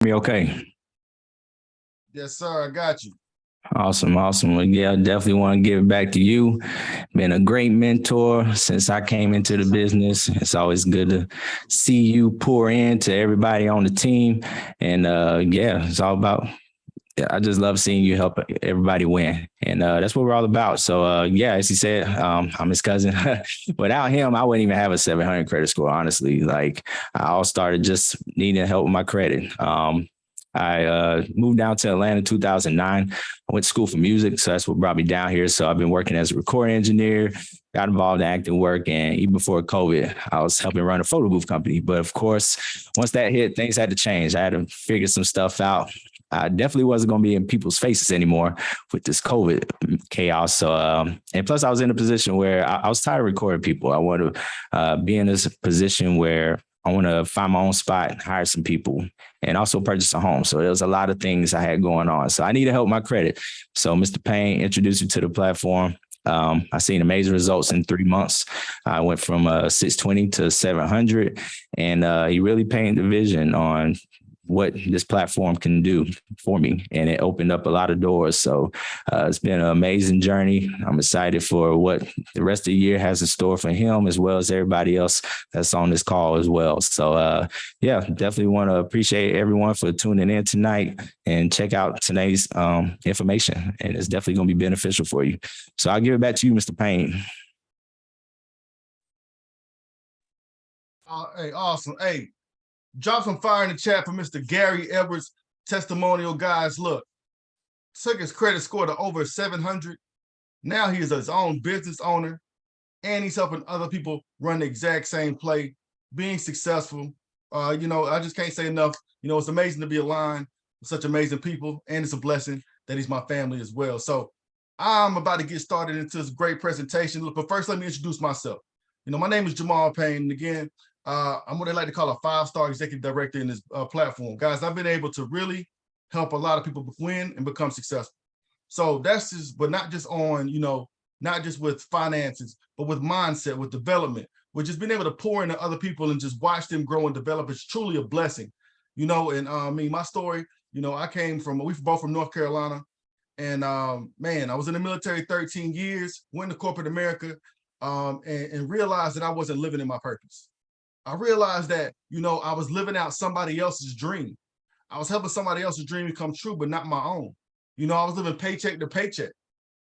Me okay? Yes, sir. I got you. Awesome, awesome. Well, yeah, I definitely want to give it back to you. Been a great mentor since I came into the business. It's always good to see you pour into everybody on the team. And yeah, it's all about, I just love seeing you help everybody win. And that's what we're all about. So yeah, as he said, I'm his cousin. Without him, I wouldn't even have a 700 credit score, honestly. Like I all started just needing help with my credit. I moved down to Atlanta in 2009. I went to school for music, so that's what brought me down here. So I've been working as a recording engineer, got involved in acting work, and even before COVID, I was helping run a photo booth company. But of course, once that hit, things had to change. I had to figure some stuff out. I definitely wasn't going to be in people's faces anymore with this COVID chaos. So, and plus I was in a position where I was tired of recording people. I want to be in this position where I want to find my own spot, hire some people, and also purchase a home. So there was a lot of things I had going on. So I needed help with my credit. So Mr. Payne introduced me to the platform. I seen amazing results in 3 months. I went from 620 to 700, and he really painted the vision on what this platform can do for me. And it opened up a lot of doors. So it's been an amazing journey. I'm excited for what the rest of the year has in store for him, as well as everybody else that's on this call as well. So yeah, definitely want to appreciate everyone for tuning in tonight and check out today's information. And it's definitely going to be beneficial for you. So I'll give it back to you, Mr. Payne. Hey, awesome. Hey, drop some fire in the chat for Mr. Gary Edwards testimonial, guys. Look, took his credit score to over 700. Now he is his own business owner, and he's helping other people run the exact same play, being successful. You know, I just can't say enough. You know, it's amazing to be aligned with such amazing people, and it's a blessing that he's my family as well. So I'm about to get started into this great presentation. Look, but first, let me introduce myself. You know, my name is Jamaal Payne, and again, I'm what they like to call a 5-star executive director in this platform. Guys, I've been able to really help a lot of people win and become successful. So that's just, but not just on, you know, not just with finances, but with mindset, with development, with just being able to pour into other people and just watch them grow and develop. It's truly a blessing, you know. And I mean, my story, you know, I came from, we're both from North Carolina. And man, I was in the military 13 years, went to corporate America, and realized that I wasn't living in my purpose. I realized that, you know, I was living out somebody else's dream. I was helping somebody else's dream come true, but not my own. You know, I was living paycheck to paycheck.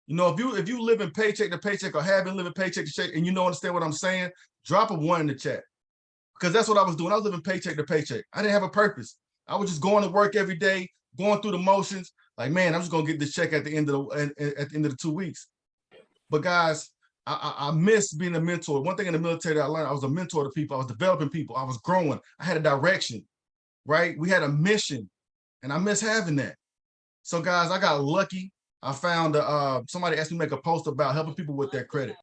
You know, if you live in paycheck to paycheck or have been living paycheck to paycheck, and you know, understand what I'm saying, drop a 1 in the chat. Because that's what I was doing. I was living paycheck to paycheck. I didn't have a purpose. I was just going to work every day, going through the motions. Like, man, I'm just gonna get this check at the end of the 2 weeks. But guys, I miss being a mentor. One thing in the military that I learned, I was a mentor to people. I was developing people. I was growing. I had a direction, right? We had a mission, and I miss having that. So guys, I got lucky. I found somebody asked me to make a post about helping people with their credit.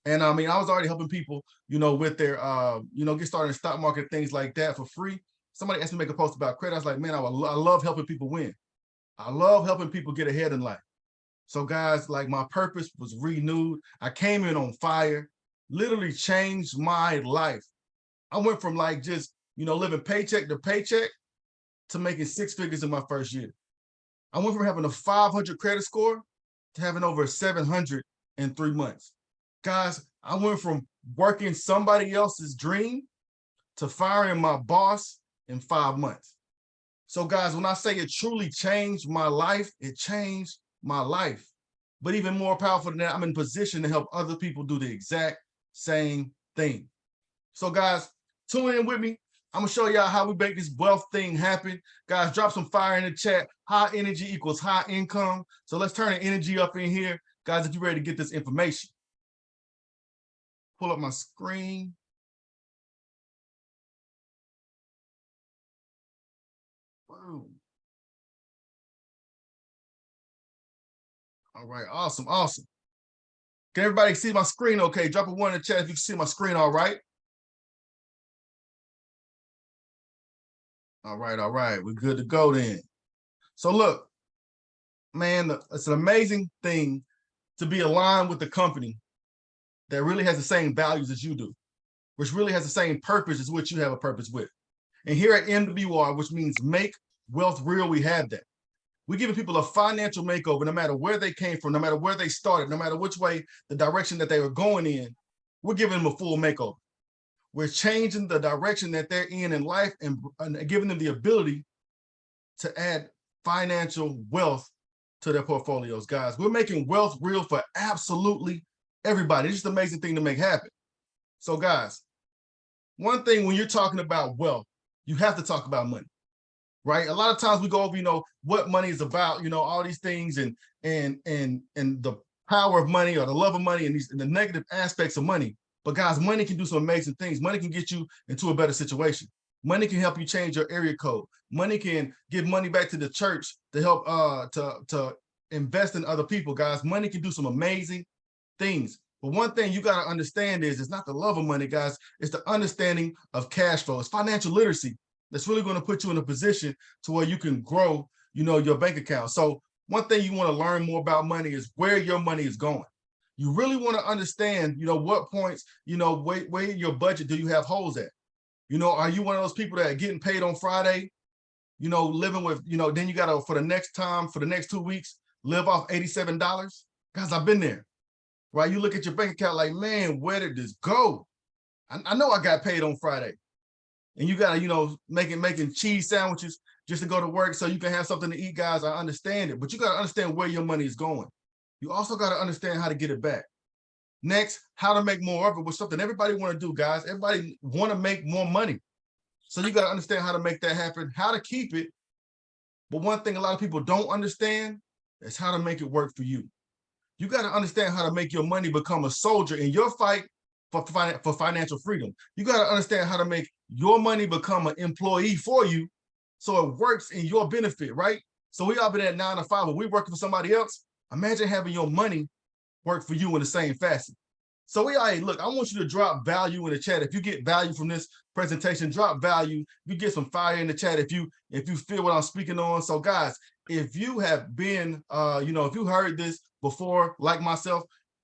And I mean, I was already helping people, you know, with their, you know, get started in stock market, things like that for free. Somebody asked me to make a post about credit. I was like, man, I love helping people win. I love helping people get ahead in life. So guys, like, my purpose was renewed. I came in on fire, literally changed my life. I went from like just, you know, living paycheck to paycheck to making 6 figures in my first year. I went from having a 500 credit score to having over 700 in 3 months. Guys, I went from working somebody else's dream to firing my boss in 5 months. So guys, when I say it truly changed my life, it changed my life. But even more powerful than that, I'm in position to help other people do the exact same thing. So guys, tune in with me. I'm gonna show y'all how we make this wealth thing happen. Guys, drop some fire in the chat. High energy equals high income. So let's turn the energy up in here. Guys, if you're ready to get this information. Pull up my screen. Boom. All right, awesome, awesome. Can everybody see my screen okay? Drop a 1 in the chat if you can see my screen all right. All right, we're good to go then. So look, man, it's an amazing thing to be aligned with the company that really has the same values as you do, which really has the same purpose as what you have a purpose with. And here at MWR, which means make Wealth Real, we have that. We're giving people a financial makeover, no matter where they came from, no matter where they started, no matter which way, the direction that they were going in, we're giving them a full makeover. We're changing the direction that they're in life and giving them the ability to add financial wealth to their portfolios, guys. We're making wealth real for absolutely everybody. It's just an amazing thing to make happen. So guys, one thing when you're talking about wealth, you have to talk about money, right? A lot of times we go over, what money is about, all these things and the power of money or the love of money and the negative aspects of money. But guys, money can do some amazing things. Money can get you into a better situation. Money can help you change your area code. Money can give money back to the church to help to invest in other people, guys. Money can do some amazing things. But one thing you got to understand is it's not the love of money, guys. It's the understanding of cash flow. It's financial literacy that's really going to put you in a position to where you can grow, your bank account. So one thing you want to learn more about money is where your money is going. You really want to understand, what points, where your budget do you have holes at? Are you one of those people that are getting paid on Friday, living with, then you got to, for the next 2 weeks, live off $87? Guys, I've been there, right? You look at your bank account like, man, where did this go? I know I got paid on Friday. And you got to, making cheese sandwiches just to go to work so you can have something to eat, guys. I understand it, but you got to understand where your money is going. You also got to understand how to get it back. Next, how to make more of it, was something everybody want to do, guys. Everybody want to make more money. So you got to understand how to make that happen, how to keep it. But one thing a lot of people don't understand is how to make it work for you. You got to understand how to make your money become a soldier in your fight for financial freedom. You got to understand how to make your money become an employee for you so it works in your benefit, right? So we all been at 9 to 5, but we working for somebody else. Imagine having your money work for you in the same fashion. So look, I want you to drop value in the chat. If you get value from this presentation, drop value. You get some fire in the chat if you feel what I'm speaking on. So guys, if you have been, if you heard this before, like myself,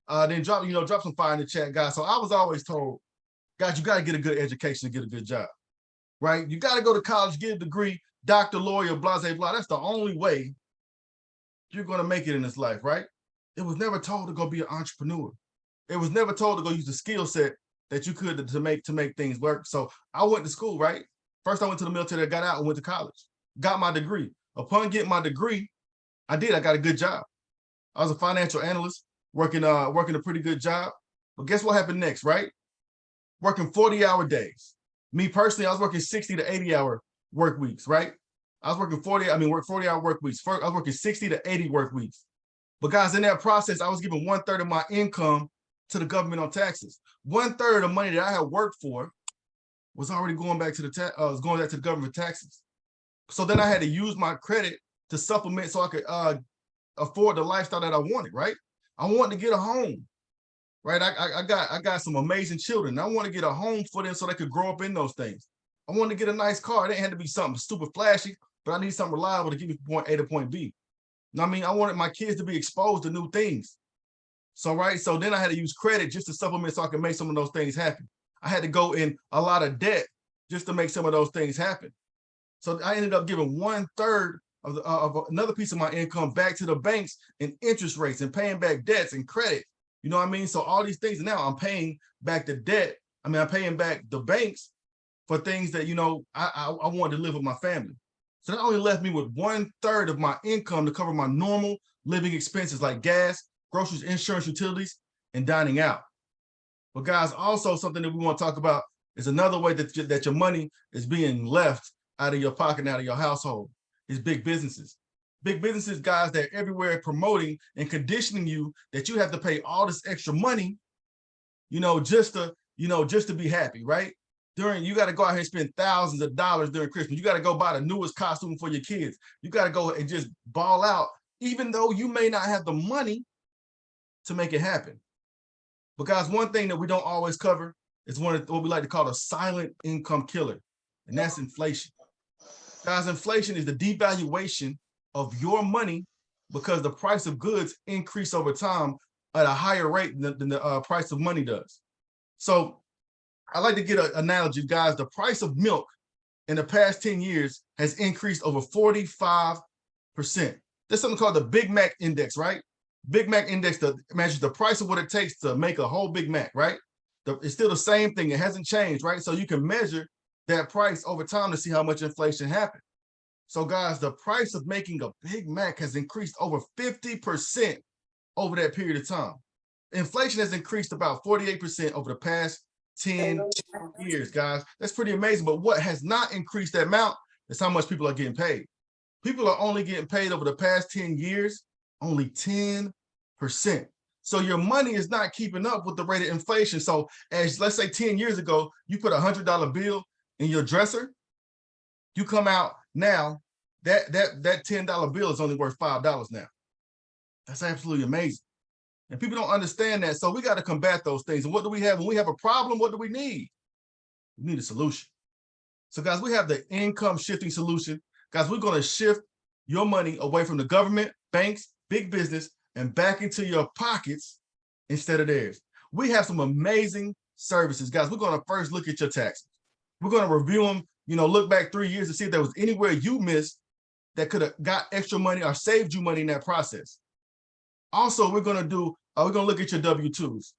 then drop some fire in the chat, guys. So I was always told, guys, you got to get a good education to get a good job, right? You got to go to college, get a degree, doctor, lawyer, blah, blah, blah. That's the only way you're going to make it in this life, right? It was never told to go be an entrepreneur. It was never told to go use the skill set that you could to make things work. So I went to school, right? First, I went to the military, I got out and went to college, got my degree. Upon getting my degree, I got a good job. I was a financial analyst, working a pretty good job. But guess what happened next, right? Working 40-hour days. Me personally, I was working 60 to 80-hour work weeks, right? I was working 40-hour work weeks. I was working 60 to 80 work weeks. But guys, in that process, I was giving 1/3 of my income to the government on taxes. 1/3 of money that I had worked for was already going back to the government taxes. So then I had to use my credit to supplement so I could afford the lifestyle that I wanted, right? I wanted to get a home, right? I got some amazing children. I want to get a home for them so they could grow up in those things. I wanted to get a nice car. It didn't have to be something super flashy, but I need something reliable to get me from point A to point B. I wanted my kids to be exposed to new things. So then I had to use credit just to supplement so I could make some of those things happen. I had to go in a lot of debt just to make some of those things happen. So I ended up giving 1/3 of another piece of my income back to the banks in interest rates and paying back debts and credit. You know what I mean? So all these things, now I'm paying back the debt. I'm paying back the banks for things that, I wanted to live with my family. So that only left me with 1/3 of my income to cover my normal living expenses like gas, groceries, insurance, utilities, and dining out. But guys, also something that we want to talk about is another way that your money is being left out of your pocket and out of your household is big businesses. Big businesses, guys, they're everywhere promoting and conditioning you that you have to pay all this extra money, just to be happy, right? You got to go out here and spend thousands of dollars during Christmas. You got to go buy the newest costume for your kids. You got to go and just ball out, even though you may not have the money to make it happen. But guys, one thing that we don't always cover is what we like to call a silent income killer, and that's inflation. Guys, inflation is the devaluation of your money because the price of goods increase over time at a higher rate than the price of money does. So I like to get an analogy, guys. The price of milk in the past 10 years has increased over 45%. There's something called the Big Mac Index, right? Big Mac Index measures the price of what it takes to make a whole Big Mac, right? It's still the same thing. It hasn't changed, right? So you can measure that price over time to see how much inflation happened. So guys, the price of making a Big Mac has increased over 50% over that period of time. Inflation has increased about 48% over the past 10 years, guys. That's pretty amazing. But what has not increased that amount is how much people are getting paid. People are only getting paid over the past 10 years, only 10%. So your money is not keeping up with the rate of inflation. So as let's say 10 years ago, you put a $100 bill in your dresser, you come out now, that $10 bill is only worth $5 now. That's absolutely amazing. And people don't understand that. So we got to combat those things. And what do we have? When we have a problem, what do we need? We need a solution. So guys, we have the income shifting solution. Guys, we're going to shift your money away from the government, banks, big business, and back into your pockets instead of theirs. We have some amazing services. Guys, we're going to first look at your taxes. We're going to review them, look back 3 years to see if there was anywhere you missed that could have got extra money or saved you money in that process. Also, we're going to look at your W-2s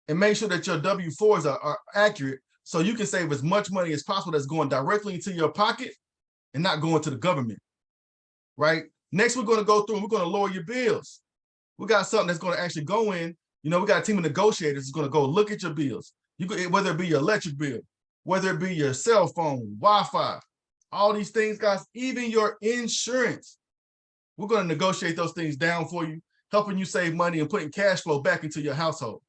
and make sure that your W-4s are accurate so you can save as much money as possible that's going directly into your pocket and not going to the government, right? Next, we're going to go through and we're going to lower your bills. We got something that's going to actually go in. We got a team of negotiators that's going to go look at your bills. Whether it be your electric bill, whether it be your cell phone, Wi-Fi, all these things, guys, even your insurance. We're going to negotiate those things down for you, helping you save money and putting cash flow back into your household.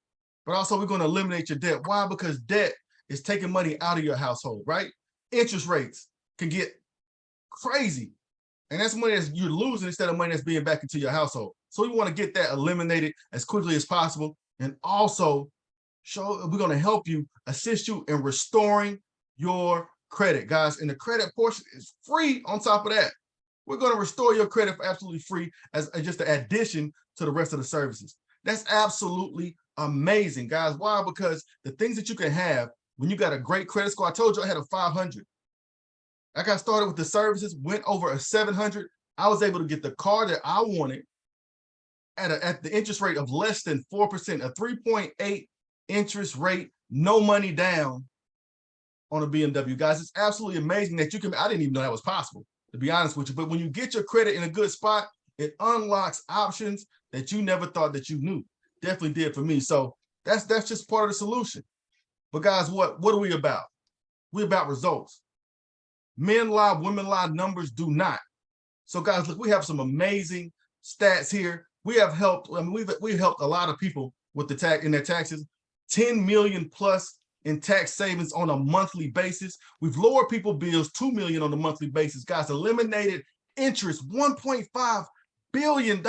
But also we're going to eliminate your debt. Why? Because debt is taking money out of your household, right? Interest rates can get crazy. And that's money that you're losing instead of money that's being back into your household. So we want to get that eliminated as quickly as possible. And also we're going to help you, assist you in restoring your credit, guys. And the credit portion is free on top of that. We're going to restore your credit for absolutely free as just an addition to the rest of the services. That's absolutely amazing, guys. Why? Because the things that you can have when you got a great credit score, I told you I had a 500. I got started with the services, went over a 700. I was able to get the car that I wanted at the interest rate of less than 4%, a 3.8 interest rate, no money down on a BMW. Guys, it's absolutely amazing that I didn't even know that was possible, to be honest with you. But when you get your credit in a good spot, it unlocks options that you never thought that you knew. Definitely did for me. So that's just part of the solution. But guys, what are we about? We're about results. Men lie, women lie, numbers do not. So guys, look, we have some amazing stats here. We have helped, we've helped a lot of people with in their taxes, 10 million plus in tax savings on a monthly basis. We've lowered people bills, 2 million on a monthly basis. Guys, eliminated interest, $1.5 billion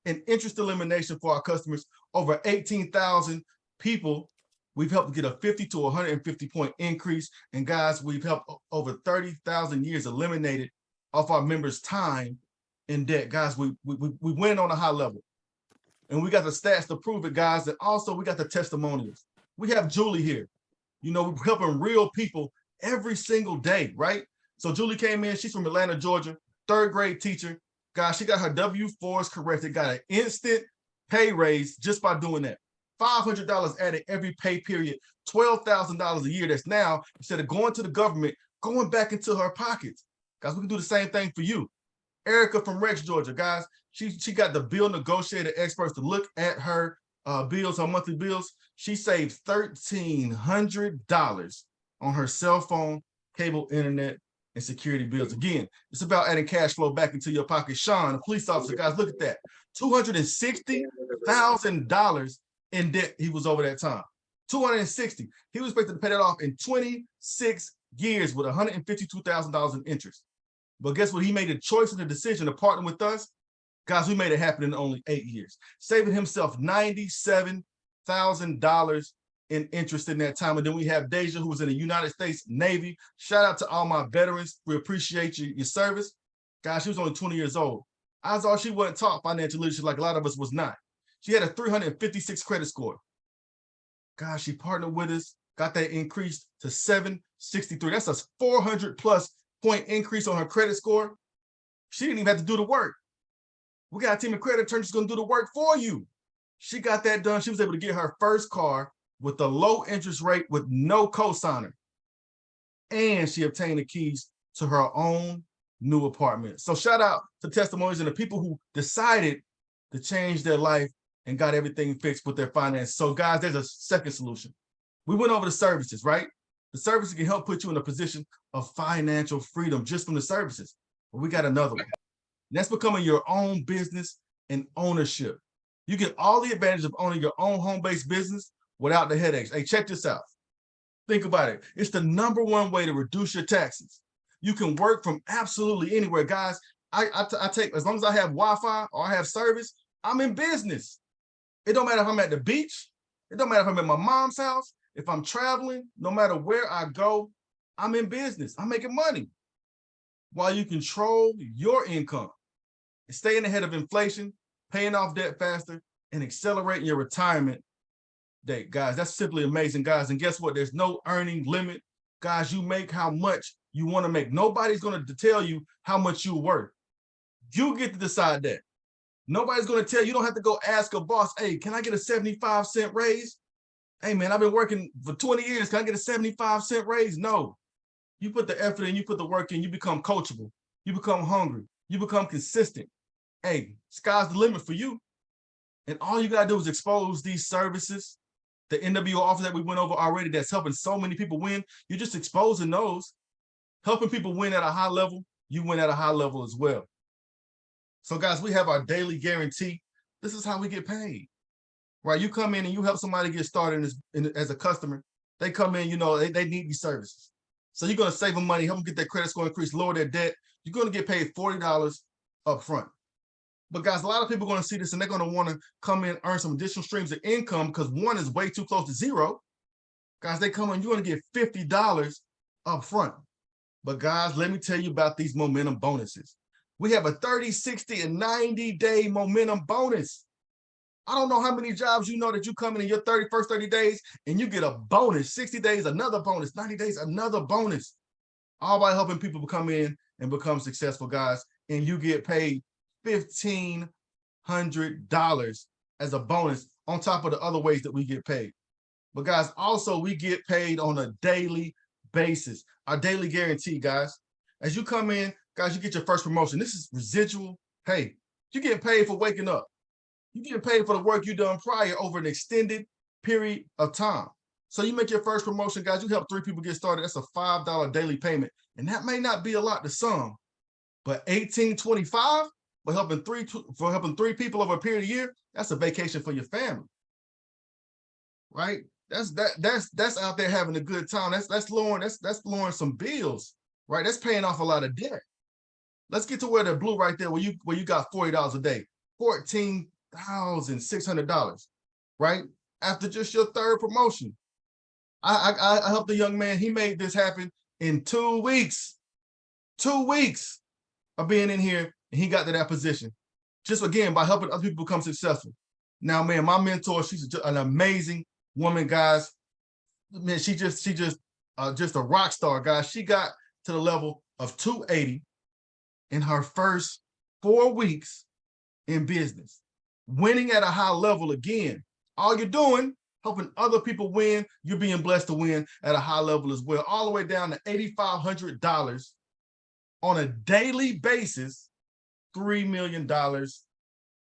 in interest elimination for our customers. Over 18,000 people, we've helped get a 50 to 150 point increase. And guys, we've helped over 30,000 years eliminated off our members' time in debt. Guys, we win on a high level. And we got the stats to prove it, guys. And also we got the testimonials. We have Julie here. We're helping real people every single day, right? So Julie came in, she's from Atlanta, Georgia, 3rd grade teacher. Guys, she got her W-4s corrected, got an instant pay raise just by doing that. $500 added every pay period, $12,000 a year. That's now, instead of going to the government, going back into her pockets. Guys, we can do the same thing for you. Erica from Rex, Georgia, guys, she got the bill negotiator experts to look at her bills, her monthly bills. She saved $1,300 on her cell phone, cable, internet, and security bills. Again, it's about adding cash flow back into your pocket. Sean, a police officer, guys, look at that. $260,000 in debt he was over that time. 260. He was expected to pay that off in 26 years with $152,000 in interest. But guess what? He made a choice and a decision to partner with us. Guys, we made it happen in only 8 years, saving himself $97,000 in interest in that time. And then we have Deja, who was in the United States Navy. Shout out to all my veterans. We appreciate your service. Guys, she was only 20 years old. I thought she wasn't taught financial leadership like a lot of us was not. She had a 356 credit score. Guys, she partnered with us, got that increased to 7 63. That's a 400 plus point increase on her credit score. She didn't even have to do the work. We got a team of credit attorneys going to do the work for you. She got that done. She was able to get her first car with a low interest rate with no cosigner. And she obtained the keys to her own new apartment. So shout out to testimonies and the people who decided to change their life and got everything fixed with their finances. So guys, there's a second solution. We went over the services, right? The services can help put you in a position of financial freedom just from the services. But we got another one. And that's becoming your own business and ownership. You get all the advantages of owning your own home-based business without the headaches. Hey, check this out. Think about it. It's the #1 way to reduce your taxes. You can work from absolutely anywhere. Guys, I take, as long as I have Wi-Fi or I have service, I'm in business. It don't matter if I'm at the beach. It don't matter if I'm at my mom's house. If I'm traveling, no matter where I go, I'm in business. I'm making money. While you control your income and staying ahead of inflation, paying off debt faster, and accelerating your retirement date. Guys, that's simply amazing, guys. And guess what? There's no earning limit. Guys, you make how much you want to make. Nobody's going to tell you how much you're worth. You get to decide that. Nobody's going to tell you. You don't have to go ask a boss, hey, can I get a 75-cent raise? Hey, man, I've been working for 20 years. Can I get a 75-cent raise? No. You put the effort in, you put the work in, you become coachable. You become hungry. You become consistent. Hey, sky's the limit for you. And all you got to do is expose these services, the MWR offer that we went over already that's helping so many people win. You're just exposing those, helping people win at a high level. You win at a high level as well. So guys, we have our daily guarantee. This is how we get paid, right? You come in and you help somebody get started as a customer. They come in, you know, they need these services. So you're going to save them money, help them get their credit score increase, lower their debt. You're going to get paid $40 up front. But guys, a lot of people are going to see this and they're going to want to come in, earn some additional streams of income because one is way too close to zero. Guys, they come in, you're going to get $50 up front. But guys, let me tell you about these momentum bonuses. We have a 30, 60, and 90-day momentum bonus. I don't know how many jobs you know that you come in your first 30 days and you get a bonus, 60 days, another bonus, 90 days, another bonus. All by helping people come in and become successful, guys. And you get paid $1,500 as a bonus on top of the other ways that we get paid. But guys, also we get paid on a daily basis. Our daily guarantee, guys. As you come in, guys, you get your first promotion. This is residual pay. You're getting paid for waking up. You're getting paid for the work you've done prior over an extended period of time. So you make your first promotion, guys, you help 3 people get started. That's a $5 daily payment. And that may not be a lot to some, but $18.25 for helping 3 people over a period of year, that's a vacation for your family. Right? That's out there having a good time. That's lowering some bills, right? That's paying off a lot of debt. Let's get to where the blue right there, where you got $40 a day, $14,600, right? After just your 3rd promotion. I helped a young man, he made this happen in 2 weeks. 2 weeks of being in here, and he got to that position. Just again, by helping other people become successful. Now, man, my mentor, she's an amazing woman, guys. Man, she just a rock star, guys. She got to the level of 280 in her first 4 weeks in business, winning at a high level again. All you're doing, helping other people win, you're being blessed to win at a high level as well, all the way down to $8,500 on a daily basis, $3 million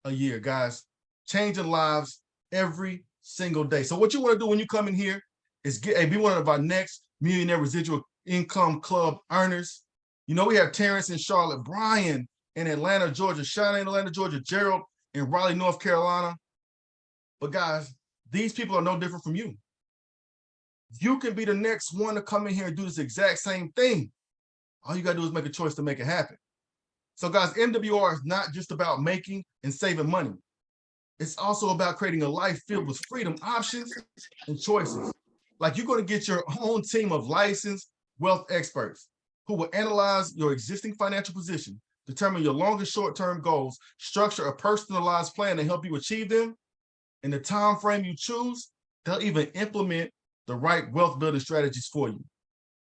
a year, guys. Changing lives every single day. So what you want to do when you come in here is be one of our next Millionaire Residual Income Club earners. You know, we have Terrence in Charlotte, Brian in Atlanta, Georgia, Shauna in Atlanta, Georgia, Gerald in Raleigh, North Carolina. But guys, these people are no different from you. You can be the next one to come in here and do this exact same thing. All you got to do is make a choice to make it happen. So guys, MWR is not just about making and saving money. It's also about creating a life filled with freedom, options, and choices. Like, you're going to get your own team of licensed wealth experts who will analyze your existing financial position, determine your long and short-term goals, structure a personalized plan to help you achieve them. In the time frame you choose, they'll even implement the right wealth building strategies for you.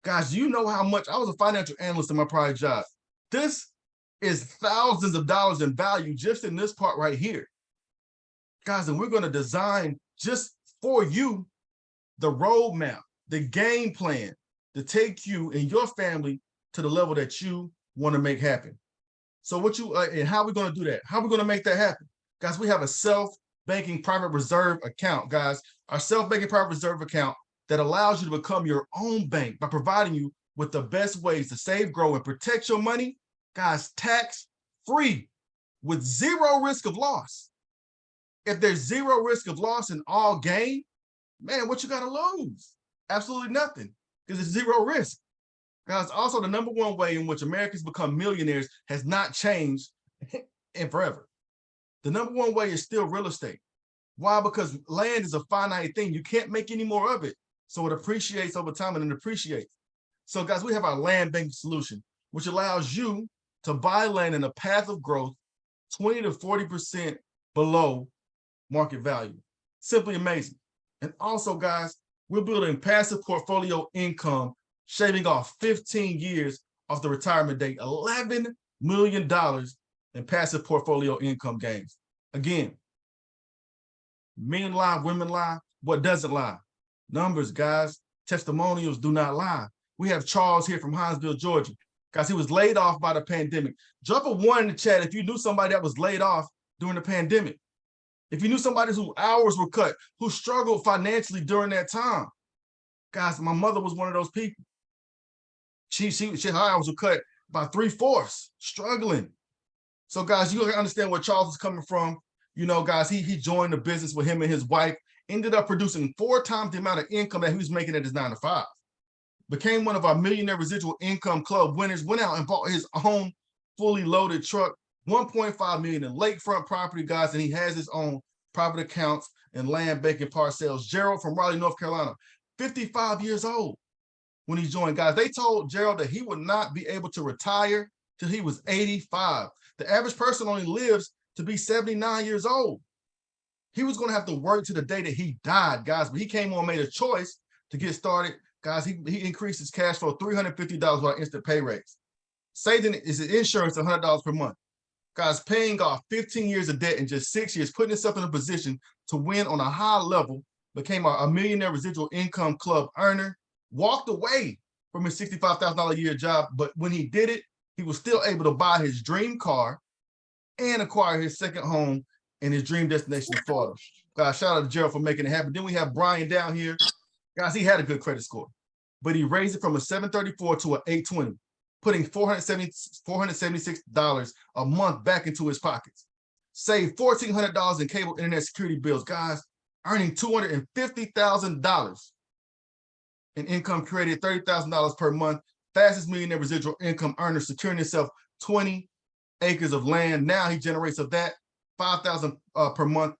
Guys, you know how much, I was a financial analyst in my prior job. This is thousands of dollars in value just in this part right here. Guys, and we're going to design just for you the roadmap, the game plan to take you and your family to the level that you want to make happen. So what you, and how are we going to do that? How are we going to make that happen? Guys, we have a self-banking private reserve account, guys. Our self-banking private reserve account that allows you to become your own bank by providing you with the best ways to save, grow, and protect your money, guys, tax-free with zero risk of loss. If there's zero risk of loss and all gain, man, what you got to lose? Absolutely nothing, because it's zero risk. Guys, also the #1 way in which Americans become millionaires has not changed in forever. The #1 way is still real estate. Why? Because land is a finite thing. You can't make any more of it. So it appreciates over time and it appreciates. So guys, we have our land banking solution, which allows you to buy land in a path of growth 20 to 40% below market value. Simply amazing. And also, guys, we're building passive portfolio income, shaving off 15 years off the retirement date, $11 million in passive portfolio income gains. Again, men lie, women lie. What doesn't lie? Numbers, guys. Testimonials do not lie. We have Charles here from Hinesville, Georgia. Guys, he was laid off by the pandemic. Drop a 1 in the chat if you knew somebody that was laid off during the pandemic. If you knew somebody whose hours were cut, who struggled financially during that time. Guys, my mother was one of those people. Her hours were cut by 3/4, struggling. So guys, you gotta understand where Charles is coming from. You know, guys, he joined the business with him and his wife, ended up producing 4 times the amount of income that he was making at his 9 to 5. Became one of our Millionaire Residual Income Club winners, went out and bought his own fully loaded truck, $1.5 million in lakefront property, guys, and he has his own private accounts and land banking parcels. Gerald from Raleigh, North Carolina, 55 years old when he joined, guys. They told Gerald that he would not be able to retire till he was 85. The average person only lives to be 79 years old. He was going to have to work to the day that he died, guys, but he came on, made a choice to get started. Guys, he increased his cash flow $350 with instant pay raise. Saving his insurance $100 per month. Guys, paying off 15 years of debt in just 6 years, putting himself in a position to win on a high level, became a Millionaire Residual Income Club earner, walked away from his $65,000 a year job, but when he did it, he was still able to buy his dream car and acquire his second home in his dream destination in Florida. Guys, shout out to Gerald for making it happen. Then we have Brian down here. Guys, he had a good credit score, but he raised it from a 734 to an 820, putting $476 a month back into his pockets. Saved $1,400 in cable internet security bills, guys, earning $250,000 in income, created $30,000 per month, fastest millionaire residual income earner, securing himself 20 acres of land. Now he generates of that $5,000 per month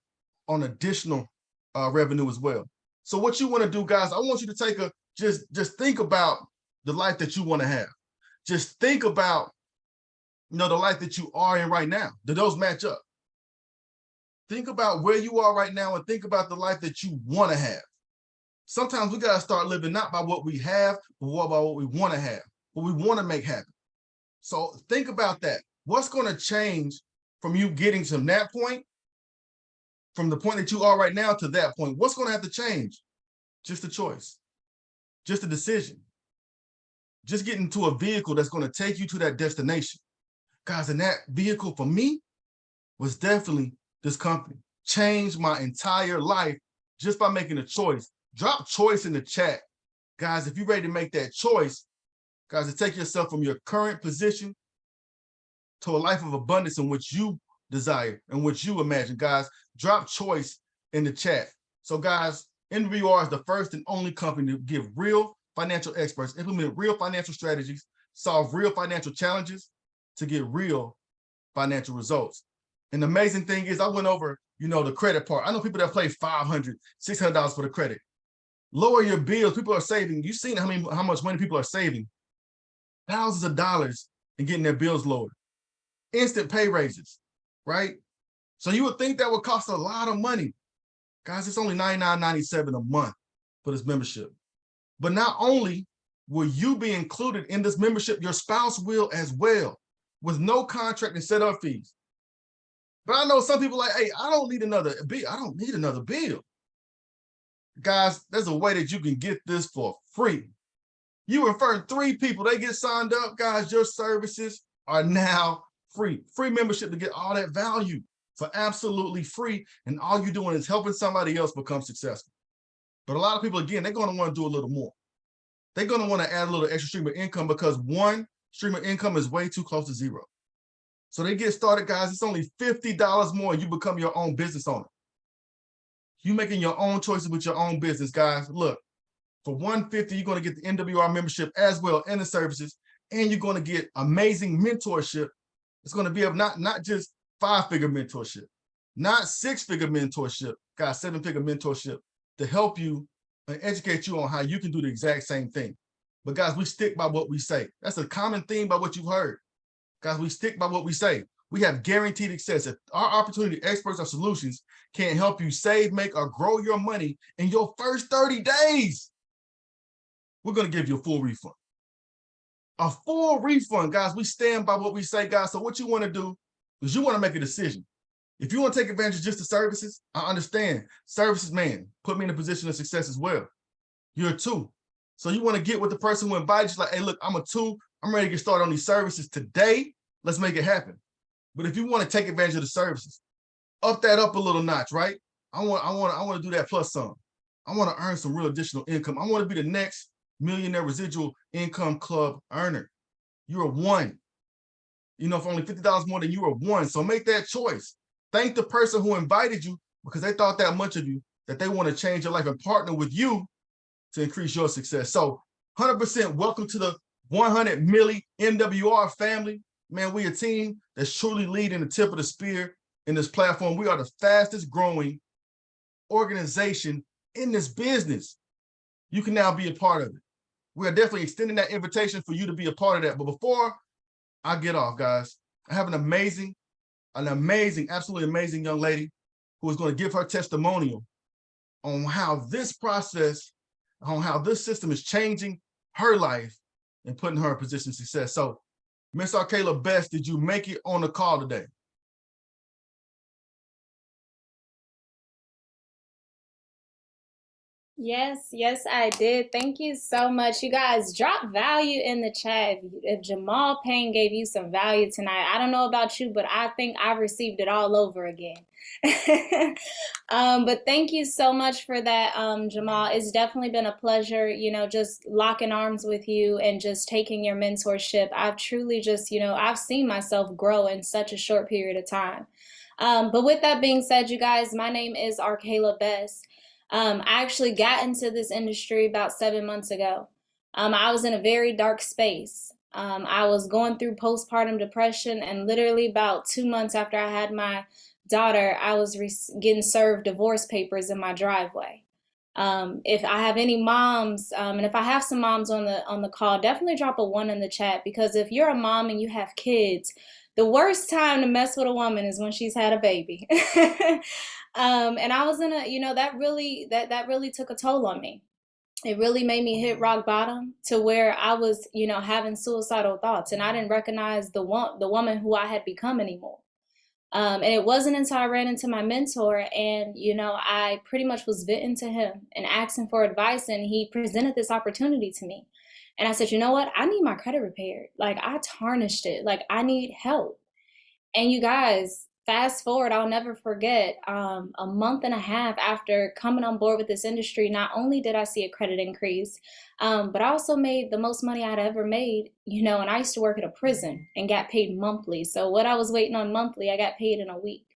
on additional revenue as well. So what you want to do, guys, I want you to take a, just think about the life that you want to have. Just think about, the life that you are in right now. Do those match up? Think about where you are right now and think about the life that you want to have. Sometimes we got to start living not by what we have, but by what we want to have, what we want to make happen. So think about that. What's going to change from you getting to that point, from the point that you are right now to that point? What's going to have to change? Just a choice, just a decision, just get into a vehicle that's going to take you to that destination. Guys, and that vehicle for me was definitely this company. Changed my entire life just by making a choice. Drop choice in the chat. Guys, if you're ready to make that choice, guys, to take yourself from your current position to a life of abundance in which you desire and which you imagine, guys, drop choice in the chat. So guys, MWR is the first and only company to give real financial experts, implement real financial strategies, solve real financial challenges to get real financial results. And the amazing thing is I went over, the credit part. I know people that pay $500, $600 for the credit. Lower your bills. People are saving. You've seen how much money people are saving. Thousands of dollars in getting their bills lowered. Instant pay raises, right? So you would think that would cost a lot of money. Guys, it's only $99.97 a month for this membership. But not only will you be included in this membership? Your spouse will as well, with no contract and setup fees. But I know some people like, hey, I don't need another bill. I don't need another bill. Guys, there's a way that you can get this for free. You refer 3 people, they get signed up, guys, your services are now free. Free membership to get all that value for absolutely free. And all you're doing is helping somebody else become successful. But a lot of people, again, they're going to want to do a little more. They're going to want to add a little extra stream of income because one stream of income is way too close to zero. So they get started, guys. It's only $50 more and you become your own business owner. You making your own choices with your own business, guys. Look, for $150, you're going to get the MWR membership as well and the services, and you're going to get amazing mentorship. It's going to be not just 5-figure mentorship, not 6-figure mentorship, guys, 7-figure mentorship to help you and educate you on how you can do the exact same thing. But guys, we stick by what we say. That's a common theme by what you've heard. Guys, we stick by what we say. We have guaranteed success. If our opportunity experts or solutions can't help you save, make, or grow your money in your first 30 days, we're going to give you a full refund. A full refund, guys. We stand by what we say, guys. So what you want to do is you want to make a decision. If you want to take advantage of just the services, I understand. Services, man, put me in a position of success as well. You're a 2. So you want to get with the person who invited you, like, hey, look, I'm a 2. I'm ready to get started on these services today. Let's make it happen. But if you want to take advantage of the services, up that up a little notch, right? I want to do that plus some. I want to earn some real additional income. I want to be the next millionaire residual income club earner. You're a 1. You know, for only $50 more than you are 1. So make that choice. Thank the person who invited you because they thought that much of you that they want to change your life and partner with you to increase your success. So 100% welcome to the 100 Milli MWR family. Man, we a team that's truly leading the tip of the spear in this platform. We are the fastest growing organization in this business. You can now be a part of it. We are definitely extending that invitation for you to be a part of that. But before I get off, guys, I have an amazing, absolutely amazing young lady who is going to give her testimonial on how this process, on how this system is changing her life and putting her in a position of success. So, Miss Arkayla Best, did you make it on the call today? Yes, I did. Thank you so much. You guys, drop value in the chat. If Jamaal Payne gave you some value tonight, I don't know about you, but I think I received it all over again. But thank you so much for that, Jamaal. It's definitely been a pleasure, you know, just locking arms with you and just taking your mentorship. I've truly just, you know, I've seen myself grow in such a short period of time. But with that being said, you guys, my name is Arkayla Best. I actually got into this industry about 7 months ago. I was in a very dark space. I was going through postpartum depression, and literally about 2 months after I had my daughter, I was getting served divorce papers in my driveway. If I have any moms, and if I have some moms on the call, definitely drop a 1 in the chat, because if you're a mom and you have kids, the worst time to mess with a woman is when she's had a baby. And I was in a, you know, that really took a toll on me. It really made me hit rock bottom to where I was, you know, having suicidal thoughts, and I didn't recognize the woman who I had become anymore. And it wasn't until I ran into my mentor, and, you know, I pretty much was venting to him and asking for advice, and he presented this opportunity to me. And I said, you know what? I need my credit repaired. Like, I tarnished it. Like, I need help. And you guys, fast forward, I'll never forget, a month and a half after coming on board with this industry, not only did I see a credit increase, but I also made the most money I'd ever made, you know, and I used to work at a prison and got paid monthly. So what I was waiting on monthly, I got paid in a week.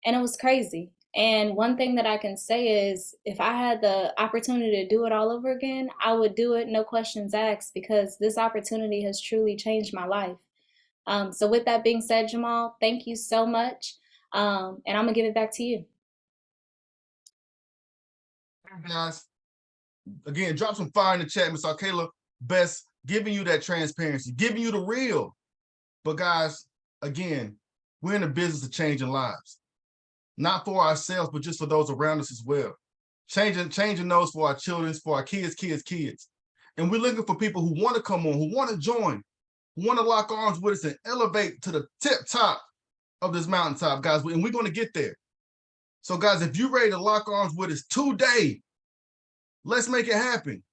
And it was crazy. And one thing that I can say is, if I had the opportunity to do it all over again, I would do it, no questions asked, because this opportunity has truly changed my life. So with that being said, Jamaal, thank you so much. And I'm gonna give it back to you. Guys, again, drop some fire in the chat. Miss Arkayla Best, giving you that transparency, giving you the real. But guys, again, we're in the business of changing lives. Not for ourselves, but just for those around us as well. Changing those for our children, for our kids. And we're looking for people who want to come on, who want to join, who want to lock arms with us and elevate to the tip top of this mountaintop, guys. And we're going to get there. So, guys, if you're ready to lock arms with us today, let's make it happen.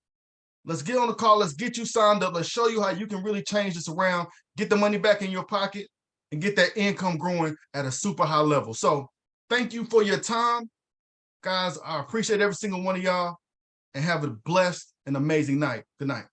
Let's get on the call. Let's get you signed up. Let's show you how you can really change this around, get the money back in your pocket, and get that income growing at a super high level. So thank you for your time, guys. I appreciate every single one of y'all, and have a blessed and amazing night. Good night.